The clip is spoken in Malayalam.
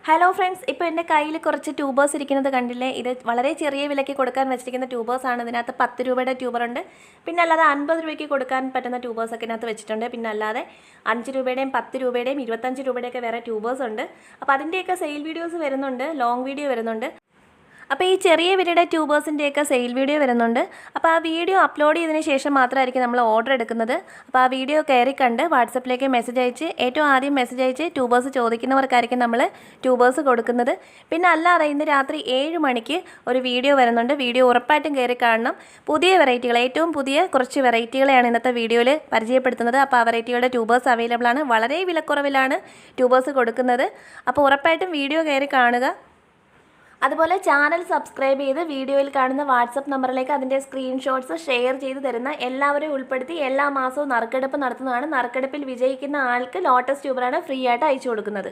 ഹലോ ഫ്രണ്ട്സ്, ഇപ്പോൾ എൻ്റെ കയ്യിൽ കുറച്ച് ട്യൂബേഴ്സ് ഇരിക്കുന്നത് കണ്ടില്ലേ? ഇത് വളരെ ചെറിയ വിലയ്ക്ക് കൊടുക്കാൻ വെച്ചിരിക്കുന്ന ട്യൂബേഴ്സാണ്. ഇതിനകത്ത് 10 രൂപയുടെ ട്യൂബറുണ്ട്, പിന്നെ അല്ലാതെ 50 രൂപയ്ക്ക് കൊടുക്കാൻ പറ്റുന്ന ട്യൂബേഴ്സൊക്കെ ഇതിനകത്ത് വെച്ചിട്ടുണ്ട്. പിന്നെ അല്ലാതെ 5 രൂപയുടെയും 10 രൂപയുടെയും 25 രൂപയുടെയൊക്കെ വേറെ ട്യൂബേഴ്സ് ഉണ്ട്. അപ്പോൾ അതിൻ്റെയൊക്കെ സെയിൽ വീഡിയോസ് വരുന്നുണ്ട്, ലോങ് വീഡിയോ വരുന്നുണ്ട്. അപ്പോൾ ഈ ചെറിയ വിലയുടെ ട്യൂബേഴ്സിൻ്റെയൊക്കെ സെയിൽ വീഡിയോ വരുന്നുണ്ട്. അപ്പോൾ ആ വീഡിയോ അപ്ലോഡ് ചെയ്തതിന് ശേഷം മാത്രമായിരിക്കും നമ്മൾ ഓർഡർ എടുക്കുന്നത്. അപ്പോൾ ആ വീഡിയോ കയറി കണ്ട് വാട്സപ്പിലേക്ക് മെസ്സേജ് അയച്ച് ഏറ്റവും ആദ്യം മെസ്സേജ് അയച്ച് ട്യൂബേഴ്സ് ചോദിക്കുന്നവർക്കായിരിക്കും നമ്മൾ ട്യൂബേഴ്സ് കൊടുക്കുന്നത്. പിന്നെ അല്ലാതെ ഇന്ന് രാത്രി 7 മണിക്ക് ഒരു വീഡിയോ വരുന്നുണ്ട്. വീഡിയോ ഉറപ്പായിട്ടും കയറി കാണണം. പുതിയ വെറൈറ്റികൾ, ഏറ്റവും പുതിയ കുറച്ച് വെറൈറ്റികളെയാണ് ഇന്നത്തെ വീഡിയോയിൽ പരിചയപ്പെടുത്തുന്നത്. അപ്പോൾ ആ വെറൈറ്റികളുടെ ട്യൂബേഴ്സ് അവൈലബിൾ ആണ്. വളരെ വിലക്കുറവിലാണ് ട്യൂബേഴ്സ് കൊടുക്കുന്നത്. അപ്പോൾ ഉറപ്പായിട്ടും വീഡിയോ കയറി കാണുക. അതുപോലെ ചാനൽ സബ്സ്ക്രൈബ് ചെയ്ത് വീഡിയോയിൽ കാണുന്ന വാട്സപ്പ് നമ്പറിലേക്ക് അതിൻ്റെ സ്ക്രീൻഷോട്ട്സ് ഷെയർ ചെയ്ത് തരുന്ന എല്ലാവരെയും ഉൾപ്പെടുത്തി എല്ലാ മാസവും നറുക്കെടുപ്പ് നടത്തുന്നതാണ്. നറുക്കെടുപ്പിൽ വിജയിക്കുന്ന ആൾക്ക് ലോട്ടസ് ട്യൂബറാണ് ഫ്രീ ആയിട്ട് അയച്ചു കൊടുക്കുന്നത്.